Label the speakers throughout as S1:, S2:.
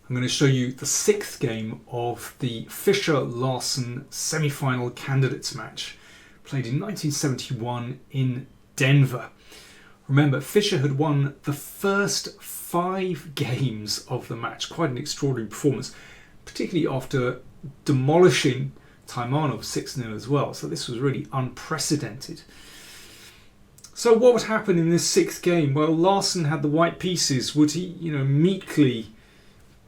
S1: I'm going to show you the 6th game of the Fischer-Larsen semi-final candidates match, played in 1971 in Denver. Remember, Fischer had won the first 5 games of the match. Quite an extraordinary performance, particularly after demolishing Taimanov 6-0 as well. So this was really unprecedented. So what would happen in this 6th game? Well, Larsen had the white pieces. Would he, meekly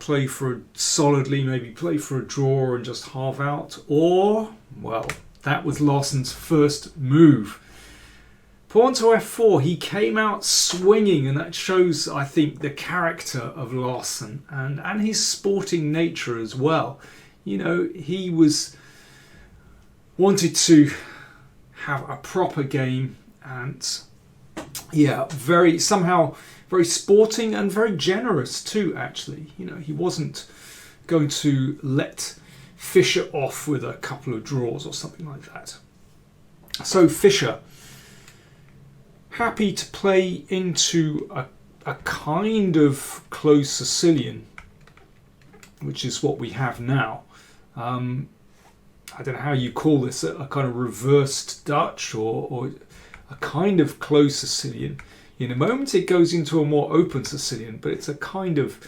S1: play solidly, maybe play for a draw and just halve out? Or, well, that was Larsen's first move. Pawn to f4, he came out swinging, and that shows, I think, the character of Larsen and his sporting nature as well. He wanted to have a proper game, and very sporting and very generous too, actually. He wasn't going to let Fischer off with a couple of draws or something like that. So Fischer, happy to play into a kind of closed Sicilian, which is what we have now. I don't know how you call this, a kind of reversed Dutch or a kind of closed Sicilian. In a moment it goes into a more open Sicilian, but it's a kind of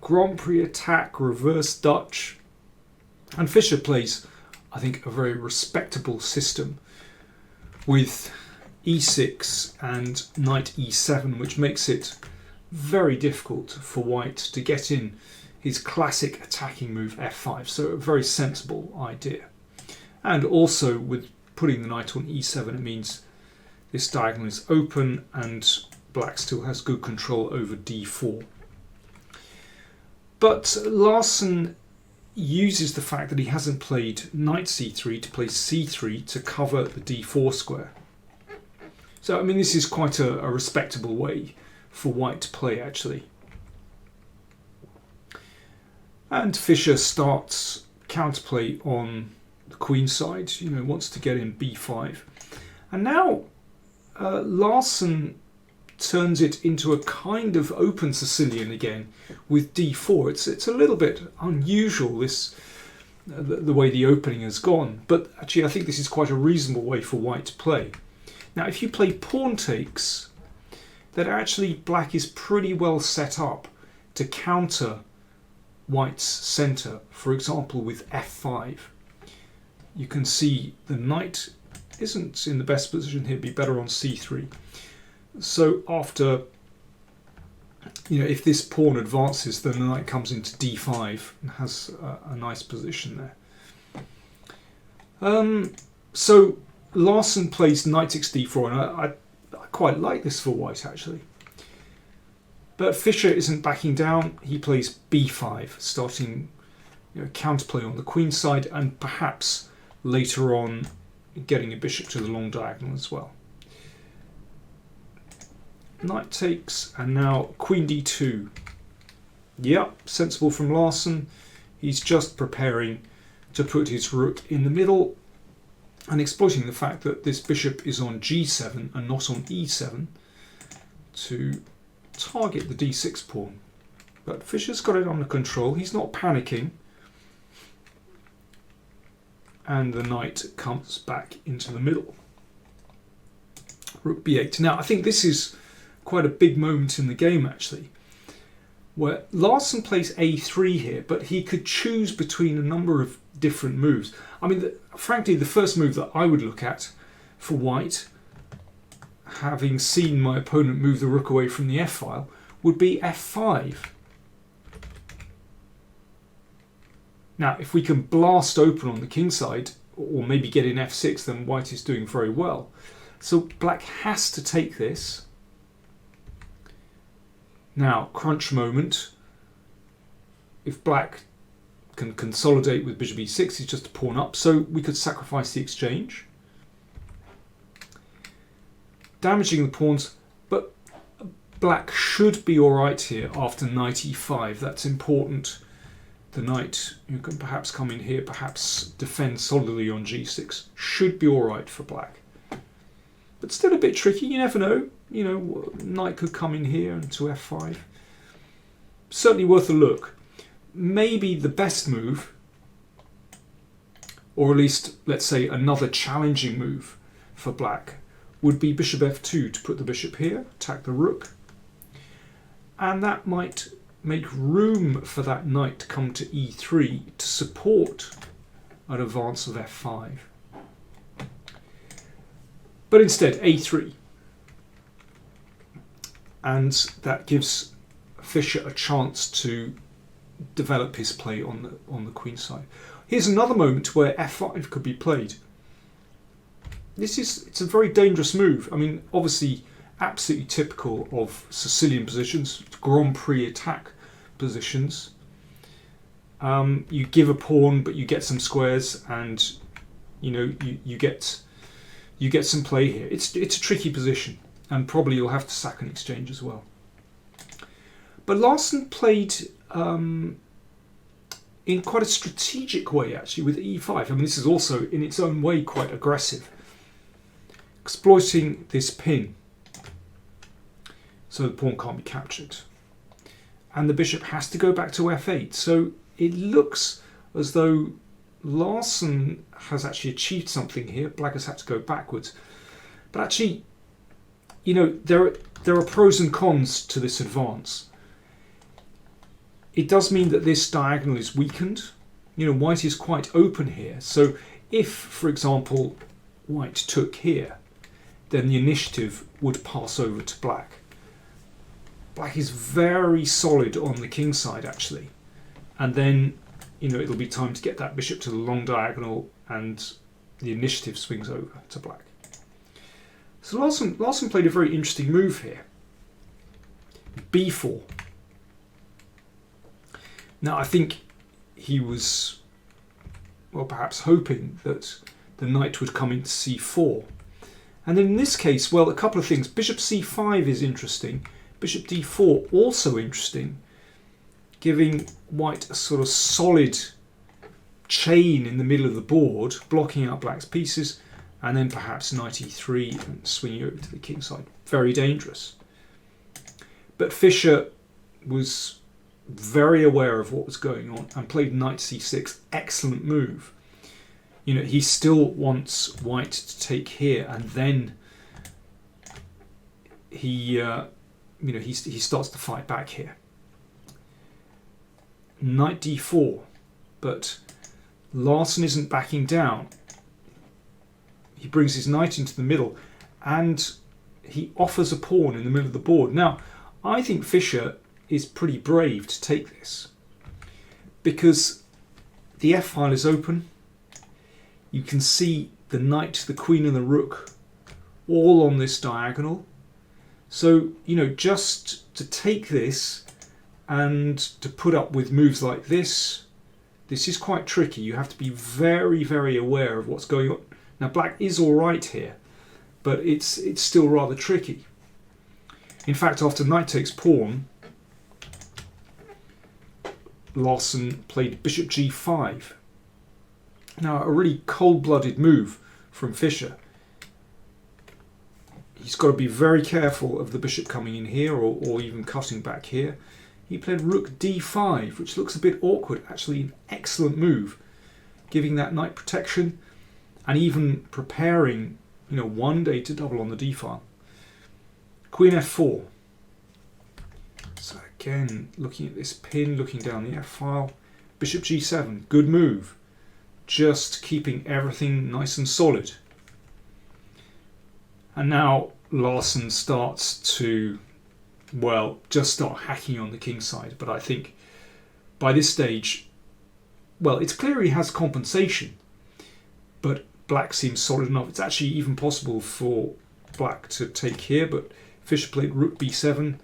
S1: Grand Prix attack, reverse Dutch. And Fischer plays, I think, a very respectable system with e6 and knight e7, which makes it very difficult for white to get in his classic attacking move f5. So a very sensible idea. And also with putting the knight on e7, it means this diagonal is open and black still has good control over d4. But Larsen uses the fact that he hasn't played knight c3 to play c3 to cover the d4 square. So, this is quite a respectable way for white to play, actually. And Fischer starts counterplay on the queen side, wants to get in b5. And now Larsen turns it into a kind of open Sicilian again with d4. It's a little bit unusual, the way the opening has gone. But actually I think this is quite a reasonable way for white to play. Now if you play pawn takes, then actually black is pretty well set up to counter white's centre, for example with f5. You can see the knight isn't in the best position here, be better on c3. So after, if this pawn advances, then the knight comes into d5 and has a nice position there. So Larsen plays knight takes d4, and I quite like this for white, actually. But Fischer isn't backing down. He plays b5, starting counterplay on the queen side, and perhaps later on getting a bishop to the long diagonal as well. Knight takes, and now queen d2. Yep, sensible from Larsen. He's just preparing to put his rook in the middle and exploiting the fact that this bishop is on g7 and not on e7 to target the d6 pawn. But Fischer's got it under control. He's not panicking. And the knight comes back into the middle. Rook b8. Now, I think this is quite a big moment in the game, actually, where Larsen plays a3 here, but he could choose between a number of different moves. Frankly, the first move that I would look at for white, having seen my opponent move the rook away from the f-file, would be f5. Now, if we can blast open on the king side, or maybe get in f6, then white is doing very well. So black has to take this. Now, crunch moment. If black can consolidate with bishop e6, he's just a pawn up, so we could sacrifice the exchange, damaging the pawns, but black should be alright here after knight e5. That's important. The knight, who can perhaps come in here, perhaps defend solidly on g6, should be alright for black. But still a bit tricky, you never know. Knight could come in here and to f5. Certainly worth a look. maybe the best move, or at least, let's say, another challenging move for black, would be bishop f2 to put the bishop here, attack the rook. And that might make room for that knight to come to e3 to support an advance of f5. But instead, a3. And that gives Fischer a chance to develop his play on the queen side. Here's another moment where f5 could be played. It's a very dangerous move. I mean, obviously, absolutely typical of Sicilian positions, Grand Prix attack positions. You give a pawn, but you get some squares, and you get some play here. It's a tricky position, and probably you'll have to sack an exchange as well. But Larsen played in quite a strategic way, actually, with e5. I mean, this is also, in its own way, quite aggressive. Exploiting this pin so the pawn can't be captured. And the bishop has to go back to f8. So it looks as though Larsen has actually achieved something here. Black has had to go backwards. But actually, there are pros and cons to this advance. It does mean that this diagonal is weakened. White is quite open here. So if, for example, white took here, then the initiative would pass over to black. Black is very solid on the king side, actually. And then, it'll be time to get that bishop to the long diagonal, and the initiative swings over to black. So Larsen played a very interesting move here. b4. Now, I think he was, perhaps hoping that the knight would come into c4. And then in this case, a couple of things. Bishop c5 is interesting. Bishop d4 also interesting, giving white a sort of solid chain in the middle of the board, blocking out black's pieces, and then perhaps knight e3 and swinging over to the king side. Very dangerous. But Fischer was very aware of what was going on and played knight c6. Excellent move. He still wants white to take here, and then he starts to fight back here. Knight d4, but Larsen isn't backing down. He brings his knight into the middle, and he offers a pawn in the middle of the board. Now, I think Fischer is pretty brave to take this, because the f-file is open. You can see the knight, the queen and the rook all on this diagonal. So, just to take this and to put up with moves like this is quite tricky. You have to be very, very aware of what's going on. Now, black is all right here, but it's still rather tricky. In fact, after knight takes pawn, Larsen played bishop g5. Now, a really cold-blooded move from Fischer. He's got to be very careful of the bishop coming in here, or even cutting back here. He played rook d5, which looks a bit awkward. Actually, an excellent move, giving that knight protection, and even preparing, one day to double on the d-file. Queen f4. So again, looking at this pin, looking down the f-file. Bishop g7, good move. Just keeping everything nice and solid. And now Larsen starts to, just start hacking on the king side. But I think by this stage, it's clear he has compensation, but black seems solid enough. It's actually even possible for black to take here, but Fischer played rook b7.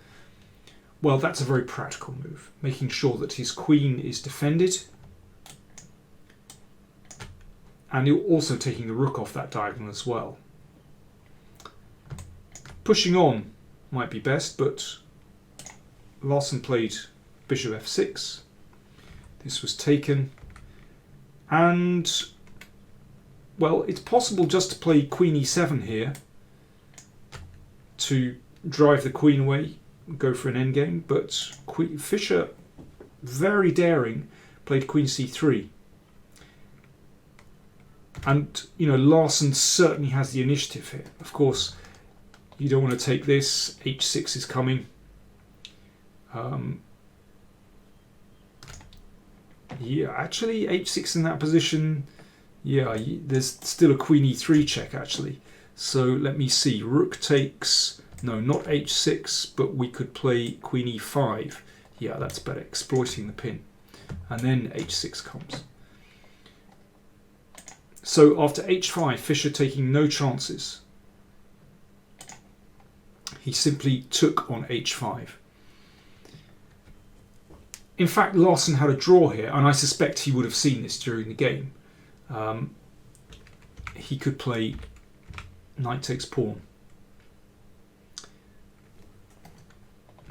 S1: That's a very practical move, making sure that his queen is defended. And you're also taking the rook off that diagonal as well. Pushing on might be best, but Larsen played bishop f6. This was taken. And, it's possible just to play queen e7 here to drive the queen away, go for an endgame, but Fischer very daring, played queen c3. And, you know, Larsen certainly has the initiative here. Of course, you don't want to take this. h6 is coming. Yeah, actually, h6 in that position. Yeah, there's still a queen e3 check, actually. So let me see. Rook takes... No, not h6, but we could play queen e5. Yeah, that's better, exploiting the pin. And then h6 comes. So after h5, Fischer taking no chances. He simply took on h5. In fact, Larsen had a draw here, and I suspect he would have seen this during the game. He could play knight takes pawn.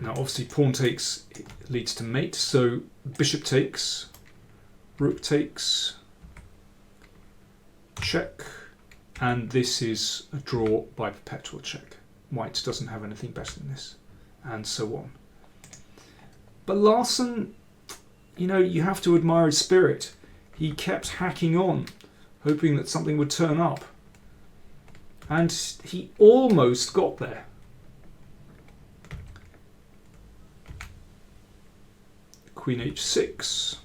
S1: Now, obviously, pawn takes leads to mate, so bishop takes, rook takes, check, and this is a draw by perpetual check. White doesn't have anything better than this, and so on. But Larsen, you know, you have to admire his spirit. He kept hacking on, hoping that something would turn up. And he almost got there. Queen h6.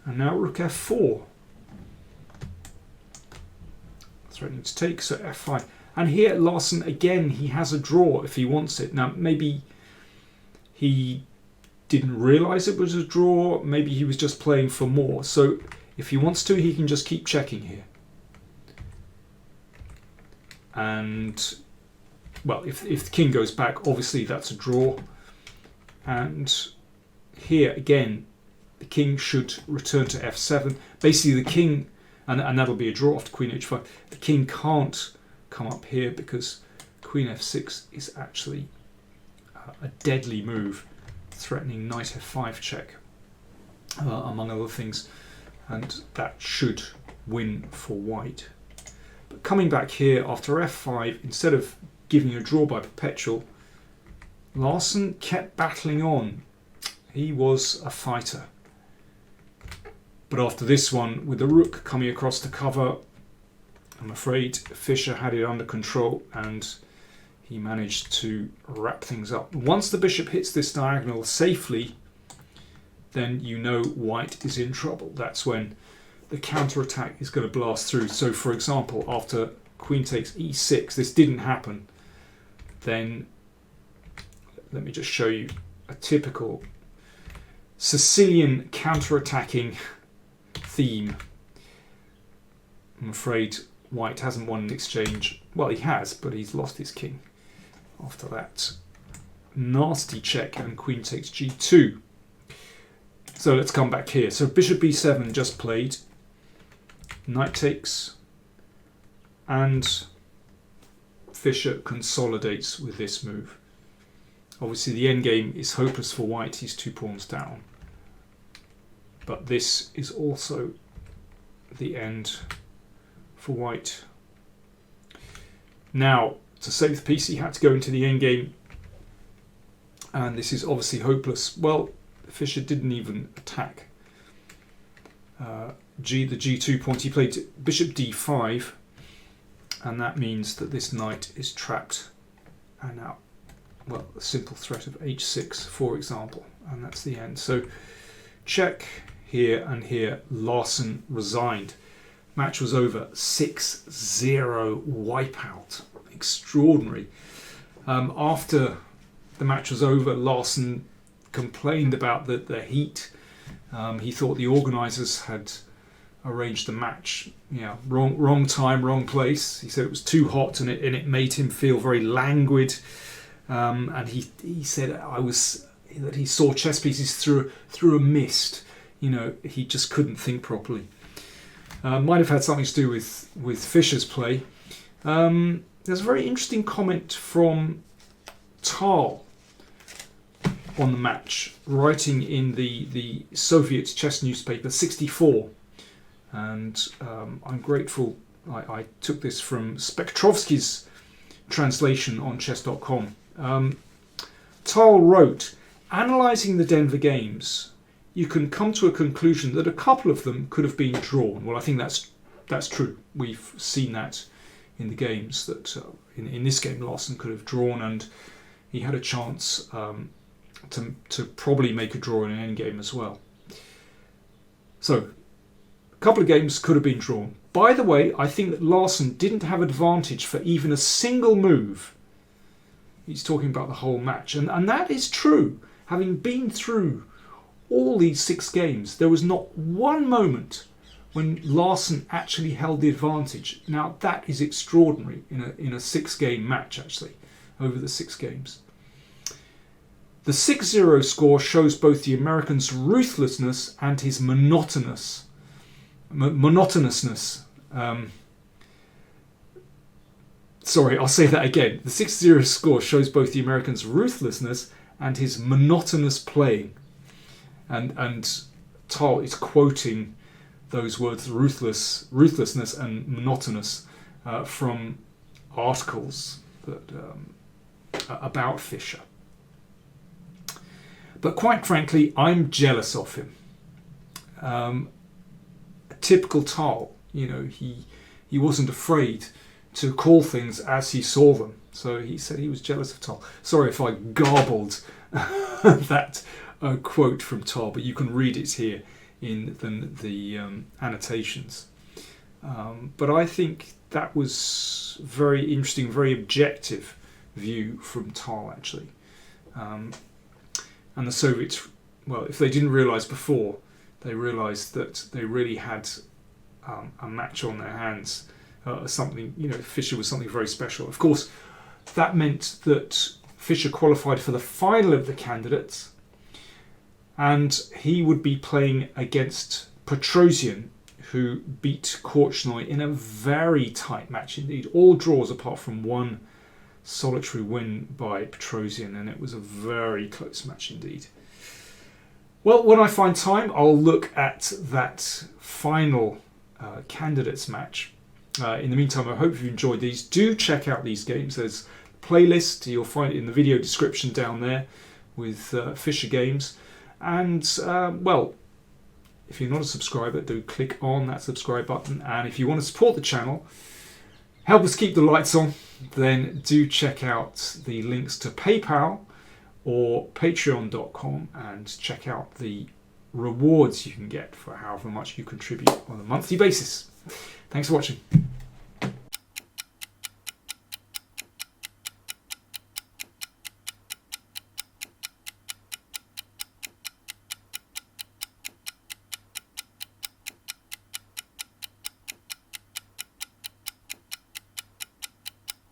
S1: And now rook f4. Threatening to take, so f5. And here Larsen, again, he has a draw if he wants it. Now, maybe he didn't realise it was a draw. Maybe he was just playing for more. So if he wants to, he can just keep checking here. And, well, if the king goes back, obviously that's a draw. And here, again, the king should return to f7. Basically, the king, and that'll be a draw after queen h5. The king can't come up here because queen f6 is actually a deadly move, threatening knight f5 check, among other things. And that should win for white. But coming back here after f5, instead of giving a draw by perpetual, Larsen kept battling on. He was a fighter. But after this one, with the rook coming across the cover, I'm afraid Fischer had it under control and he managed to wrap things up. Once the bishop hits this diagonal safely, then you know white is in trouble. That's when the counterattack is going to blast through. So, for example, after queen takes e6, this didn't happen. Then, let me just show you a typical Sicilian counterattacking theme. I'm afraid white hasn't won an exchange. Well, he has, but he's lost his king. After that nasty check and queen takes g2. So let's come back here. So bishop b7 just played. Knight takes. And Fischer consolidates with this move. Obviously the endgame is hopeless for white. He's 2 pawns down. But this is also the end for white. Now, to save the piece, he had to go into the endgame. And this is obviously hopeless. Well, Fischer didn't even attack. The g2 point, he played bishop d5. And that means that this knight is trapped. And now, well, a simple threat of h6, for example. And that's the end. So, check here and here. Larsen resigned. Match was over. 6-0 wipeout. Extraordinary. After the match was over, Larsen complained about the heat. He thought the organisers had arranged the match, wrong time, wrong place. He said it was too hot and it made him feel very languid. And he said that he saw chess pieces through a mist. He just couldn't think properly. Might have had something to do with Fischer's play. There's a very interesting comment from Tal on the match, writing in the Soviet chess newspaper 64. And I'm grateful. I took this from Spektrovsky's translation on chess.com. Tal wrote, analysing the Denver games, you can come to a conclusion that a couple of them could have been drawn. Well, I think that's true. We've seen that in the games, that in this game Larsen could have drawn, and he had a chance to probably make a draw in an endgame as well. So a couple of games could have been drawn. By the way, I think that Larsen didn't have advantage for even a single move. He's talking about the whole match, and that is true. Having been through all these 6 games, there was not one moment when Larsen actually held the advantage. Now that is extraordinary in a 6-game match, actually, over the 6 games. The 6-0 score shows both the American's ruthlessness and his monotonousness. Sorry, I'll say that again. The 6-0 score shows both the American's ruthlessness and his monotonous playing. And Tal is quoting those words, ruthlessness and monotonous, from articles that, about Fischer. But quite frankly, I'm jealous of him. A typical Tal, he wasn't afraid to call things as he saw them. So he said he was jealous of Tal. Sorry if I garbled that quote from Tal, but you can read it here in the annotations. But I think that was very interesting, very objective view from Tal, actually. And the Soviets, well, if they didn't realise before, they realised that they really had a match on their hands. Something, Fischer was something very special. Of course, that meant that Fischer qualified for the final of the candidates, and he would be playing against Petrosian, who beat Korchnoi in a very tight match indeed. All draws apart from one solitary win by Petrosian, and it was a very close match indeed. Well, when I find time, I'll look at that final candidates match. In the meantime, I hope you've enjoyed these. Do check out these games. There's a playlist. You'll find it in the video description down there with Fischer games. And, well, if you're not a subscriber, do click on that subscribe button. And if you want to support the channel, help us keep the lights on, then do check out the links to PayPal or patreon.com and check out the rewards you can get for however much you contribute on a monthly basis. Thanks for watching.